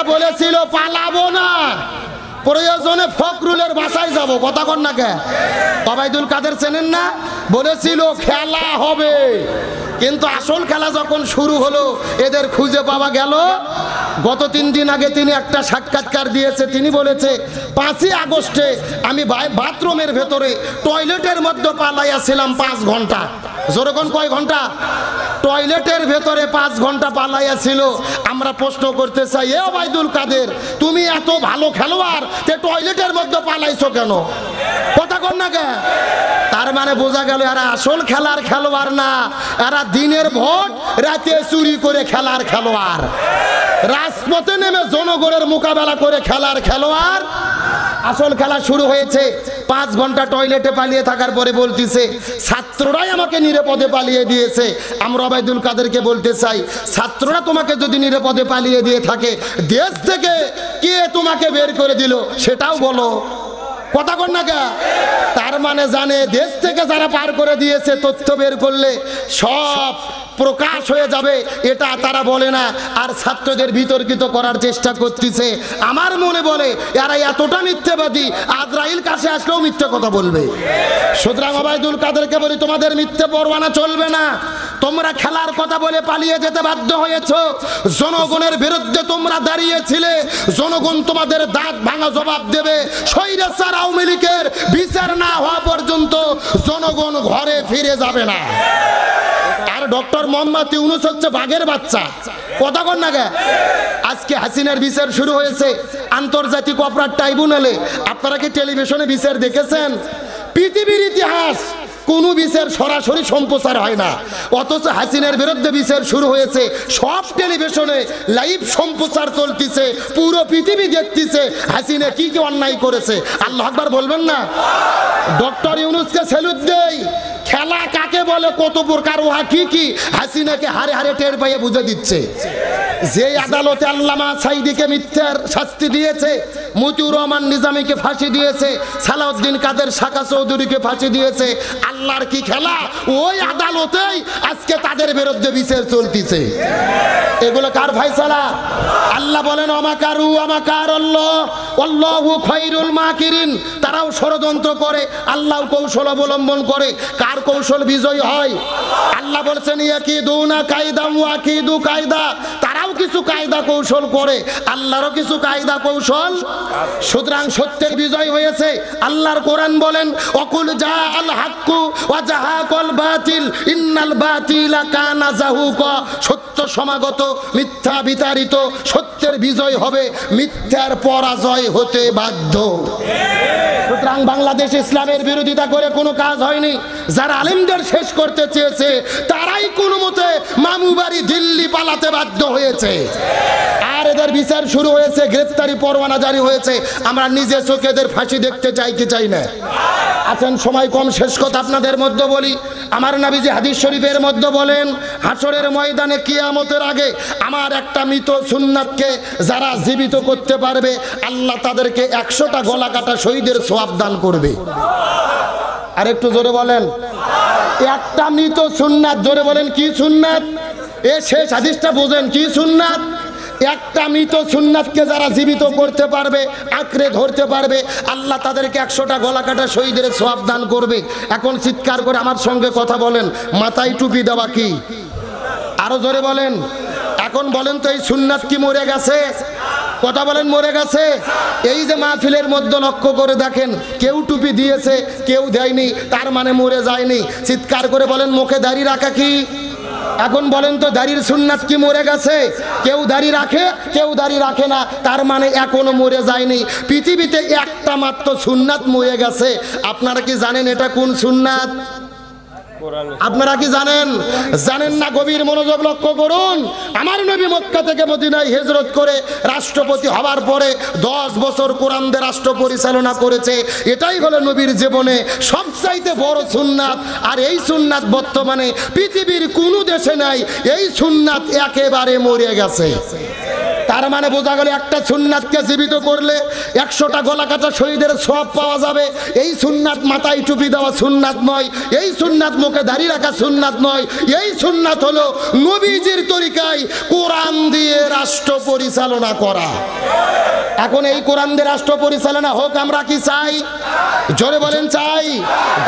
এরা বলেছিল পালাবো না, প্রয়োজনে ফখরুলের বাসায় যাব। কথা কন না কে? ওবায়দুল কাদের চেনেন না? বলেছিল খেলা হবে, কিন্তু আসল খেলা যখন শুরু হলো এদের খুঁজে পাওয়া গেল। গত 3 দিন আগে তিনি একটা সাক্ষাৎকার দিয়েছে, তিনি বলেছে 5ই আগস্টে আমি বাথরুমের ভেতরে টয়লেটের মধ্যে পালাইয়াছিলাম 5 ঘন্টা। যেরকম কয় ঘন্টা? টয়লেটের ভেতরে 5 ঘন্টা পালাইয়াছিল। আমরা প্রশ্ন করতে চাই, এ ওবায়দুল কাদের, তুমি এত ভালো খেলোয়াড়, তে টয়লেটের মধ্যে পালাইছো কেন? কথা কন না কে? তার মানে বোঝা গেল এরা আসল খেলার খেলোয়াড় না, এরা দিনের ভোট রাতে চুরি করে খেলার খেলোয়াড়, রাজপথে নেমে জনগণের মোকাবেলা করে খেলার খেলোয়াড়। আসল খেলা শুরু হয়েছে। 5 ঘন্টা টয়লেটে পালিয়ে থাকার পরে বলতেছে ছাত্ররাই আমাকে নিরাপদে পালিয়ে দিয়েছে। আমরা ওবায়দুল কাদেরকে বলতে চাই, ছাত্ররা তোমাকে যদি নিরাপদে পালিয়ে দিয়ে থাকে, দেশ থেকে কে তোমাকে বের করে দিল সেটাও বলো। কথা কন না কে? তার মানে জানে দেশ থেকে যারা পার করে দিয়েছে তথ্য বের করলে সব প্রকাশ হয়ে যাবে, এটা তারা বলে না। আর ছাত্রদের বিতর্কিত করার চেষ্টা করতেছে। আমার মনে বলে এরা এতটা মিথ্যেবাদী, আজরাইল কাছে আসলেও মিথ্যে কথা বলবে। সুতরাং ওবায়দুল কাদেরকে বলি, তোমাদের মিথ্যে পরোয়ানা চলবে না। তোমরা খেলার কথা বলে পালিয়ে যেতে বাধ্য হয়েছো, জনগণের বিরুদ্ধে তোমরা দাঁড়িয়েছিলে, জনগণ তোমাদের দাঁত ভাঙা জবাব দেবে। স্বৈরাচার আওয়ামী লীগের বিচার না হওয়া পর্যন্ত জনগণ ঘরে ফিরে যাবে না। আর ডক্টর মোহাম্মদ ইউনূস হচ্ছে বাঘের বাচ্চা। কথা কন না গে? আজকে হাসিনার বিচার শুরু হয়েছে আন্তর্জাতিক অপরাধ ট্রাইব্যুনালে। আপনারা কি টেলিভিশনে বিচার দেখেছেন? পৃথিবীর ইতিহাস কোন বিচার সরাসরি সম্প্রচার হয় না, অথচ হাসিনার বিরুদ্ধে বিচার শুরু হয়েছে, সব টেলিভিশনে লাইভ সম্প্রচার চলতেছে, পুরো পৃথিবী দেখতেছে হাসিনা কি কি অন্যায় করেছে। আল্লাহু আকবার বলবেন না? ডক্টর ইউনূসকে স্যালুট দেই। খেলা কাকে বলে, কত প্রকার, ওহা কি কি, হাসিনাকে হারে হারে টের পাইয়ে বুঝে দিচ্ছে। যে আদালতে আল্লামা সাইদিকে মিথ্যার শাস্তি দিয়েছে, মতিউর রহমান নিজামীকে ফাঁসি দিয়েছে, সালাউদ্দিন কাদের শাকা চৌধুরীকে ফাঁসি দিয়েছে, আল্লাহর কি খেলা, ওই আদালতেই আজকে তাদের বিরুদ্ধে বিচার চলতেছে। এগুলো কার ফয়সালা? আল্লাহ বলেন অমাকারু আমাকার আল্লাহ আল্লাহু খায়রুল মাকিরিন। তারাও ষড়যন্ত্র করে, আল্লাহ কৌশল অবলম্বন করে। কার কৌশল বিজয় হয়? আল্লাহ বলছেন ইয়াকিদুনা কায়দাম ওয়াকিদু কায়দা। তারাও কিছু কায়দা কৌশল করে, আল্লাহরও কিছু কায়দা কৌশল। সুতরাং সত্যের বিজয় হয়েছে। আল্লাহর কোরআন বলেন অকুল জাআল হাক্কু ওয়া জাহাকাল বাতিল ইন্নাল বাতিলা কানা যাহুকা। সত্য সমাগত, মিথ্যা বিতাড়িত, সত্যের বিজয় হবে, মিথ্যার পরাজয় হতে বাধ্য। সুতরাং বাংলাদেশ ইসলামের বিরোধিতা করে কোনো কাজ হয়নি। যারা আলেমদের শেষ করতে চেয়েছে তারাই কোনো মতে মামু বাড়ি দিল্লি পালাতে বাধ্য হয়েছে। আর এদের বিচার শুরু হয়েছে, গ্রেফতারি পরোয়ানা জারি হয়েছে। আমরা নিজে চোখে এদের ফাঁসি দেখতে চাই কি চাই না? আছেন সময় কম, শেষ কথা আপনাদের মধ্যে বলি। আমার নবীজি হাদিস শরীফের মধ্যে বলেন হাশরের ময়দানে কিয়ামতের আগে আমার একটা মৃত সুন্নাতকে যারা জীবিত করতে পারবে, আল্লাহ তাদেরকে 100টা গলা কাটা শহীদের সওয়াব দান করবে। আর একটু জোরে বলেন, একটা মৃত সুন্নাত। জোরে বলেন, কি সুন্নাত? এ শেষ হাদিসটা বোঝেন, কি সুন্নাত? একটা মৃত সুন্নাতকে যারা জীবিত করতে পারবে, আঁকড়ে ধরতে পারবে, আল্লাহ তাদেরকে 100টা গলা কাটা শহীদের সওয়াব দান করবে। এখন চিৎকার করে আমার সঙ্গে কথা বলেন, মাথায় টুপি দেওয়া কি? আরো জোরে বলেন। এখন বলেন তো, এই সুন্নাত কি মরে গেছে? কথা বলেন, মরে গেছে? এই যে মাহফিলের মধ্যে লক্ষ্য করে দেখেন, কেউ টুপি দিয়েছে, কেউ দেয়নি, তার মানে মরে যায়নি। চিৎকার করে বলেন, মুখে দাড়ি রাখা কি? এখন বলেন তো, দাড়ির সুন্নাত কি মরে গেছে? কেউ দাড়ি রাখে, কেউ দাড়ি রাখে না, তার মানে এখনো মরে যায়নি। পৃথিবীতে একটা মাত্র সুন্নাত মরে গেছে। আপনারা কি জানেন এটা কোন সুন্নাত? আপনারা কি জানেন? জানেন না? গভীর মনোযোগ লক্ষ্য করুন। আমার নবী মক্কা থেকে মদিনায় হিজরত করে রাষ্ট্রপতি হওয়ার পরে 10 বছর কোরআন দিয়ে রাষ্ট্র পরিচালনা করেছে। এটাই হলো নবীর জীবনে সবচাইতে বড় সুন্নাত। আর এই সুন্নাত বর্তমানে পৃথিবীর কোনো দেশে নাই। এই সুন্নাত একেবারে মরে গেছে। তার মানে বোঝা গেল একটা সুন্নাতকে জীবিত করলে 100টা গলা কাটা শহীদের সওয়াব পাওয়া যাবে। এই সুন্নাত মাথায় টুপি দেওয়া সুন্নাত নয়, এই সুন্নাত মুখে দাড়ি রাখা সুন্নাত নয়, এই সুন্নাত হলো নবীজির তরিকায় কোরআন দিয়ে রাষ্ট্র পরিচালনা করা। এখন এই কোরআন দিয়ে রাষ্ট্র পরিচালনা হোক, আমরা কি চাই? জোরে বলেন চাই।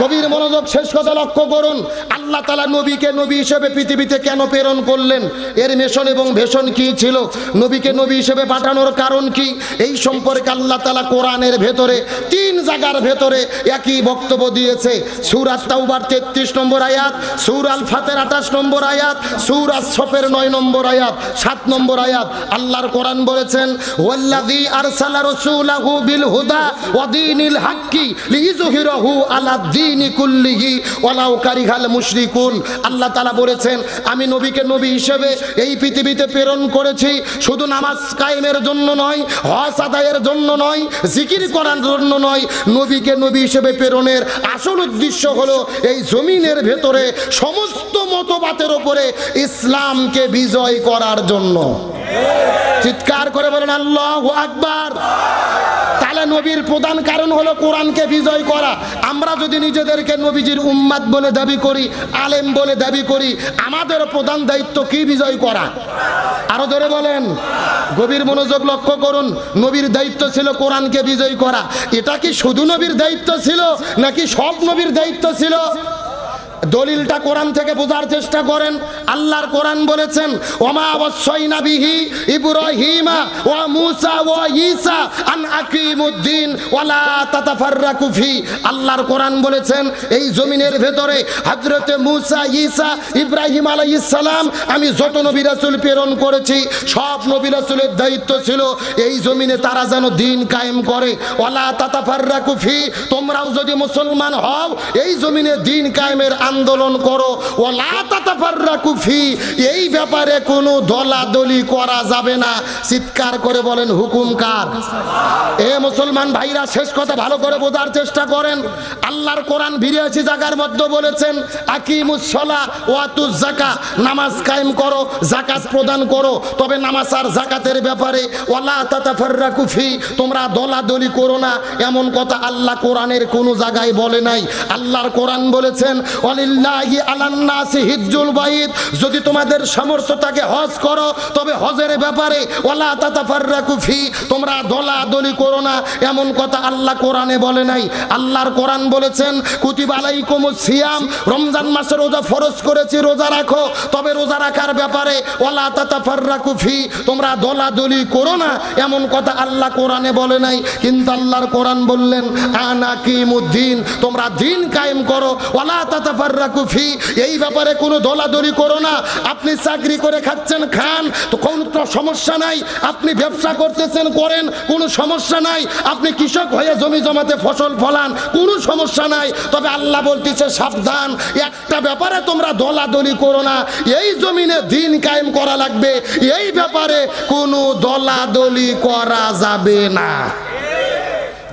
গভীর মনোযোগ, শেষ কথা লক্ষ্য করুন। আল্লাহ তাআলা নবীকে নবী হিসেবে পৃথিবীতে কেন প্রেরণ করলেন? এর মিশন এবং ভীষণ কি ছিল? নবীকে নবী হিসেবে পাঠানোর কারণ কি? এই সম্পর্কে আল্লাহ তাআলা কোরআনের ভেতরে 3 জায়গার ভেতরে একই বক্তব্য দিয়েছে। সূরা তাওবার 33 নম্বর আয়াত, সূরা আল ফাতির 28 নম্বর আয়াত, সূরা সফের 9 নম্বর আয়াত, 7 নম্বর আয়াত। আল্লাহর কোরআন বলেছেন, ওয়াল্লাযী আরসালা রাসূলাহু বিল হুদা ওয়া দীনিল হাক্কি লিইযহিরাহু আলা দ্বীনি কুল্লিহি ওয়ালাউ কারিহাল মুশরিকুন। আল্লাহ তাআলা বলেছেন, আমি নবীকে নবী হিসেবে এই পৃথিবীতে প্রেরণ করেছি শুধু নামাজ কায়েমের জন্য নয়, হজ আদায়ের জন্য নয়, জিকির করার জন্য নয়। নবীকে নবী হিসেবে প্রেরণের আসল উদ্দেশ্য হলো এই জমিনের ভেতরে সমস্ত মতবাদের উপরে ইসলামকে বিজয় করার জন্য। চিৎকার করে বলেন আল্লাহু আকবার। তাহলে নবীর প্রধান কারণ হলো কোরআনকে বিজয় করা। আমরা যদি নিজেদেরকে নবীজির উম্মাত বলে দাবি করি, আলেম বলে দাবি করি, আমাদের প্রধান দায়িত্ব কি? বিজয় করা। আরো জোরে বলেন। গভীর মনোযোগ লক্ষ্য করুন। নবীর দায়িত্ব ছিল কোরআনকে বিজয় করা। এটা কি শুধু নবীর দায়িত্ব ছিল নাকি সব নবীর দায়িত্ব ছিল? দলিলটা কোরআন থেকে বোঝার চেষ্টা করেন। আল্লাহর কোরআন বলেছেন, ওমা ওয়াসাইনা বিহি ইব্রাহিমা ওয়া মূসা ওয়া ঈসা আন আকিমুদ্দিন ওয়া লা তাতাফাররাকু ফি। আল্লাহর কোরআন বলেছেন, এই জমিনের ভেতরে হযরতে মূসা, ঈসা, ইব্রাহিম আলাইহিস সালাম আমি যত নবী রাসূল প্রেরণ করেছি, সব নবী রাসূলের দায়িত্ব ছিল এই জমিনে তারা যেন দ্বীন কায়েম করে। ওয়া লা তাতাফাররাকু ফি, তোমরাও যদি মুসলমান হও এই জমিনে দ্বীন কায়েমের আন্দোলন করো। ওয়ালা তাতাফাররাকু ফি, এই ব্যাপারে কোনো দলাদলি করা যাবে না। চিৎকার করে বলেন হুকুম কার? এ মুসলমান ভাইরা, শেষ কথা ভালো করে বোঝার চেষ্টা করেন। আল্লাহর কোরআন 82 জায়গার মধ্যে বলেছেন, আকিমুস সালাহ ওয়া আতুজ যাকাত, নামাজ কায়েম করো, যাকাত প্রদান করো। তবে নামাজ আর যাকাতের ব্যাপারে ওয়ালা তাতাফাররাকু ফি, তোমরা দলাদলি করো না, এমন কথা আল্লাহ কোরআনের কোনো জায়গায় বলে নাই। আল্লাহর কোরআন বলেছেন, ওয়ালিল্লাহি আলান নাসি হিজ্জুল বাইত, যদি তোমাদের সামর্থ্য থাকে হজ করো, তবে হজের ব্যাপারে ওয়ালা তাতাফাররাকু ফি, তোমরা দলাদলি করো না, এমন কথা আল্লাহ কোরআনে বলে নাই। আল্লাহর কোরআন বলেছেন, কুতিবা আলাইকুমুস সিয়াম, রমজান মাসে রোজা ফরজ করেছি, রোজা রাখো, তবে রোজা রাখার ব্যাপারে ওয়ালা তাতাফাররাকু ফি, তোমরা দলাদলি করো না, এমন কথা আল্লাহ কোরআনে বলে নাই। কিন্তু আল্লাহর কোরআন বললেন, আনাকিমুদ্দিন, তোমরা দ্বীন কায়েম করো, ওয়ালা তাতাফাররাকু ফি, এই ব্যাপারে কোনো দলাদলি করো না। আপনি চাকরি করে খাচ্ছেন, খান, তো কোনো সমস্যা নাই। আপনি ব্যবসা করতেছেন, করেন, কোনো সমস্যা নাই। আপনি কৃষক হয়ে জমি জমাতে ফসল ফলান, কোনো সমস্যা নাই। তবে আল্লাহ বলতেছে, সাবধান, একটা ব্যাপারে তোমরা দলাদলি করো না, এই জমিনে দ্বীন কায়েম করা লাগবে, এই ব্যাপারে কোনো দলাদলি করা যাবে না।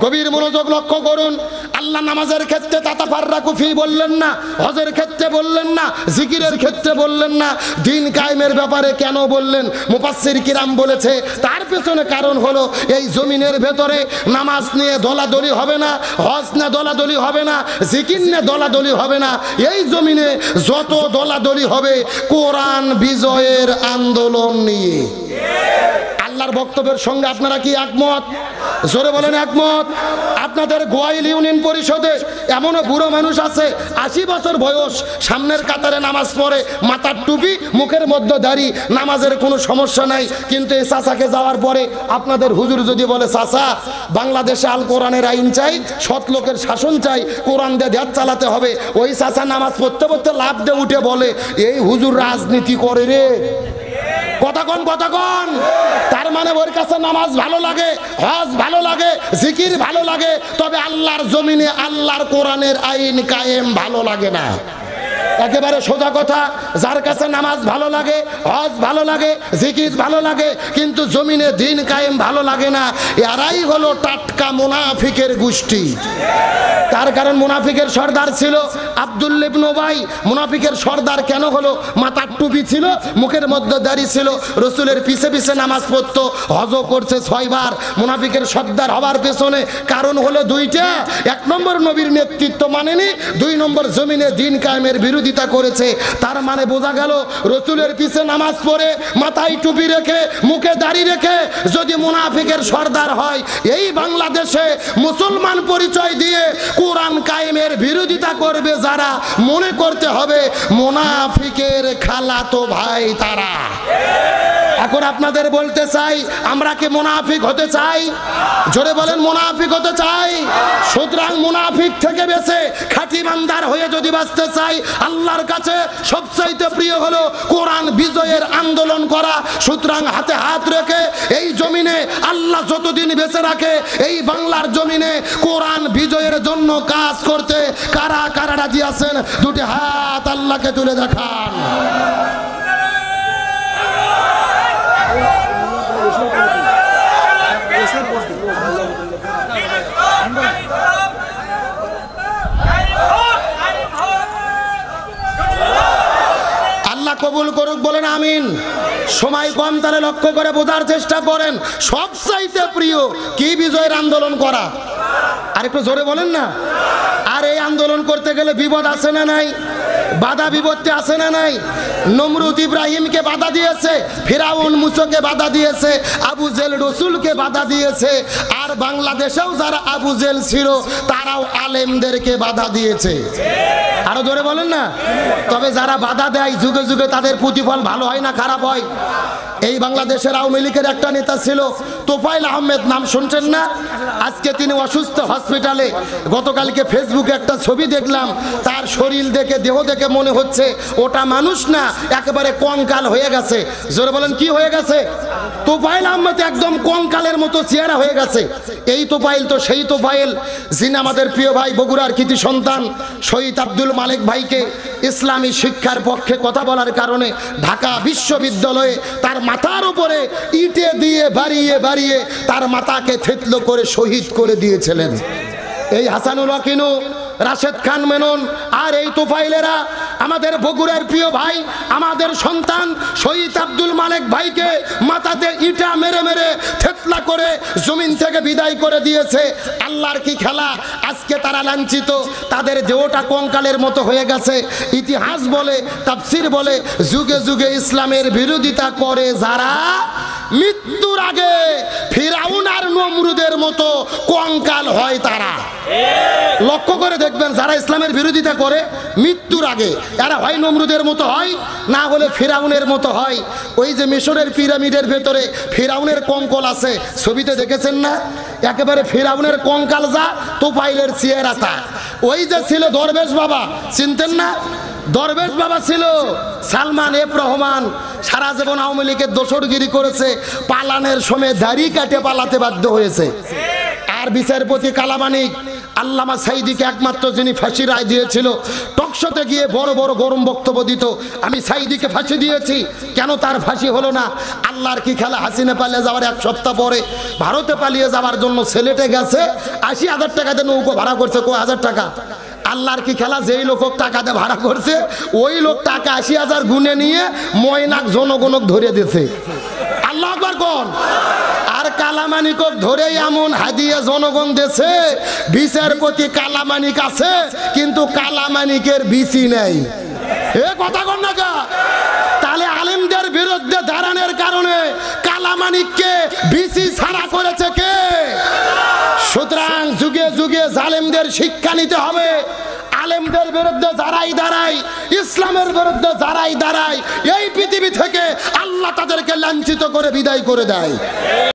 গভীর মনোযোগ লক্ষ্য করুন। আল্লাহ নামাজের ক্ষেত্রে তাতাফাররাকু ফি বললেন না, হজের ক্ষেত্রে বললেন না, জিকিরের ক্ষেত্রে বললেন না, দ্বীন কায়েমের ব্যাপারে কেন বললেন? মুফাসসির কিরাম বলেছে, তার পেছনে কারণ হলো এই জমিনের ভেতরে নামাজ নিয়ে দলাদলি হবে না, হজ নিয়ে দলাদলি হবে না, জিকির নিয়ে দলাদলি হবে না। এই জমিনে যত দলাদলি হবে কোরআন বিজয়ের আন্দোলন নিয়ে। আল্লাহর বক্তব্যের সঙ্গে আপনারা কি একমত? জোরে বলেন একমত। আপনাদের গোয়াইল ইউনিয়ন পরিষদে এমনও বুড়ো মানুষ আছে, 80 বছর বয়স, সামনের কাতারে নামাজ পড়ে, মাথার টুপি, মুখের মধ্যে দাড়ি, নামাজের কোনো সমস্যা নাই। কিন্তু এই চাচাকে যাওয়ার পরে আপনাদের হুজুর যদি বলে, চাচা বাংলাদেশে আল কোরআনের আইন চাই, সৎ লোকের শাসন চাই, কোরআন দিয়ে দেশ চালাতে হবে, ওই চাচা নামাজ পড়তে পড়তে লাভ দিয়ে উঠে বলে, এই হুজুর রাজনীতি করে রে। কতক্ষণ কতক্ষণ? তার মানে ওর কাছে নামাজ ভালো লাগে, হজ ভালো লাগে, জিকির ভালো লাগে, তবে আল্লাহর জমিনে আল্লাহর কোরআনের আইন কায়েম ভালো লাগে না। একেবারে সোজা কথা, যার কাছে নামাজ ভালো লাগে, হজ ভালো লাগে, জিকির ভালো লাগে, কিন্তু জমিনে দিন কায়েম ভালো লাগে না, এরাই হলো টাটকা মুনাফিকের গোষ্ঠী। তার কারণ মুনাফিকের সর্দার ছিল আব্দুল্লাহ ইবনে উবাই। মুনাফিকের সর্দার কেন হলো? মাথার টুপি ছিল, মুখের মধ্যে দাড়ি ছিল, রসুলের পিছে পিছে নামাজ পড়তো, হজও করছে 6 বার। মুনাফিকের সর্দার হওয়ার পেছনে কারণ হলো দুইটা: 1 নম্বর নবীর নেতৃত্ব মানেনি, 2 নম্বর জমিনে দিন কায়েমের বিরোধিতা করেছে। তার মানে বোঝা গেল রসুলের পিছে নামাজ পড়ে, মাথায় টুপি রেখে, মুখে দাড়ি রেখে যদি মুনাফিকের সর্দার হয়, এই বাংলাদেশে মুসলমান পরিচয় দিয়ে কোরআন কায়েমের বিরোধিতা করবে যারা, মনে করতে হবে মুনাফিকের খালাতো ভাই তারা। এখন আপনাদের বলতে চাই, আমরা কি মুনাফিক হতে চাই? জোরে বলেন, মুনাফিক হতে চাই? সুতরাং মুনাফিক থেকে বেঁচে খাঁটি ইমানদার হয়ে যদি বাঁচতে চাই, আল্লাহর কাছে সবচাইতে প্রিয় হলো কোরআন বিজয়ের আন্দোলন করা। সুতরাং হাতে হাত রেখে এই জমিনে আল্লাহ যতদিন বেঁচে রাখে, এই বাংলার জমিনে কোরআন বিজয়ের জন্য কাজ করতে কারা কারা রাজি আছেন? দুটি হাত আল্লাহকে তুলে দেখান। আল্লাহ কবুল করুক, বলেন আমিন। সময় কম, তাহলে লক্ষ্য করে বোঝার চেষ্টা করেন। সবচাইতে প্রিয় কি বিজয়ের আন্দোলন করা? আর একটু জোরে বলেন না। আর এই আন্দোলন করতে গেলে বিপদ আছে না নাই? বাধা বিপত্তি আছে না নাই? নমরুদ ইব্রাহিমকে বাধা দিয়েছে, ফিরাউন মুসাকে বাধা দিয়েছে, আবু জেল রসুলকে বাধা দিয়েছে, আর বাংলাদেশেও যারা আবু জেল ছিল তারাও আলেমদেরকে বাধা দিয়েছে। আরো জোরে বলেন না। তবে যারা বাধা দেয় যুগে যুগে তাদের প্রতিফল ভালো হয় না খারাপ হয়? এই বাংলাদেশের আওয়ামী লীগের একটা নেতা ছিল তোফায়েল আহমেদ, নাম শুনছেন না? আজকে তিনি অসুস্থ, হসপিটালে। গতকালকে ফেসবুকে একটা ছবি দেখলাম, তার শরীর দেখে, দেহ দেখে মনে হচ্ছে ওটা মানুষ না, একেবারে কঙ্কাল হয়ে গেছে। জোরে বলেন, কি হয়ে গেছে? তোফায়েল আহমেদ একদম কঙ্কালের মতো চেহারা হয়ে গেছে। এই তোফায়েল তো সেই তোফায়েল যিনি আমাদের প্রিয় ভাই বগুড়ার কৃতি সন্তান শহীদ আব্দুল মালেক ভাইকে ইসলামী শিক্ষার পক্ষে কথা বলার কারণে ঢাকা বিশ্ববিদ্যালয়ে তার মাথার উপরে ইটে দিয়ে বাড়িয়ে বাড়িয়ে তার মাথাকে থেতলো করে শহীদ করে দিয়েছিলেন। এই হাসানুল হকিনু, রাশেদ খান মেনন আর এই তোফাইলেরা আমাদের বগুড়ার প্রিয় ভাই, আমাদের সন্তান শহীদ আব্দুল মালেক ভাইকে মাথাতে ইটা মেরে মেরে থেতলা করে জমিন থেকে বিদায় করে দিয়েছে। আল্লাহর কি খেলা! আজকে তারা লাঞ্ছিত, তাদের দেহটা কঙ্কালের মতো হয়ে গেছে। ইতিহাস বলে, তাফসীর বলে, যুগে যুগে ইসলামের বিরোধিতা করে যারা, মৃত্যুর আগে ফিরাউন আর নমরুদের মতো কঙ্কাল হয় তারা। লক্ষ্য করে দেখবেন, যারা ইসলামের বিরোধিতা করে মৃত্যুর আগে এরা হয় নমরুদের মতো হয়, না হলে ফিরাউনের মতো হয়। ওই যে মিশরের পিরামিডের ভেতরে ফিরাউনের কঙ্কাল আছে, ছবিতে দেখেছেন না? একেবারে ফিরাউনের কঙ্কাল যা, তোফাইলের চেহারা তা। ওই যে ছিল দরবেশ বাবা, চিনতেন না? দরবেশ বাবা ছিল সালমান এফ রহমান, সারা জীবন আওয়ামী লীগের দোসরগিরি করেছে, পালানের সময় দাড়ি কাটে পালাতে বাধ্য হয়েছে। আর বিচারপতি কালামানিক আল্লামা সাইদিকে একমাত্র যিনি ফাঁসি রায় দিয়েছিল, টকশোতে গিয়ে বড় বড় গরম বক্তব্য দিত, আমি সাইদিকে ফাঁসি দিয়েছি, কেন তার ফাঁসি হলো না? আল্লাহর কি খেলা! হাসিনা পালিয়ে যাওয়ার 1 সপ্তাহ পরে ভারতে পালিয়ে যাওয়ার জন্য সিলেটে গেছে, 80,000 টাকাতে নৌকো ভাড়া করছে। কয় হাজার টাকা? আল্লাহর কি খেলা! যেই লোক টাকাতে ভাড়া করছে ওই লোক টাকা 80,000 গুনে নিয়ে ময়নাক জনগণক ধরে দিয়েছে। আল্লাহ আকবার কোন! আর কালামানিক ধরে এমন হাদিয়া জনগণ দেশে, বিচারপতি কালামানিক আছে কিন্তু কালামানিকের বিচি নেই। এ কথা কন না কা? তাহলে আলেমদের বিরুদ্ধে দাঁড়ানোর কারণে কালামানিককে বিচি ছাড়া করেছে কে? সুতরাং যুগে যুগে জালেমদের শিক্ষা নিতে হবে। আলেমদের বিরুদ্ধে যারাই দাঁড়ায়, ইসলামের বিরুদ্ধে যারাই দাঁড়ায়, এই পৃথিবী থেকে আল্লাহ তাদেরকে লাঞ্ছিত করে বিদায় করে দেয়।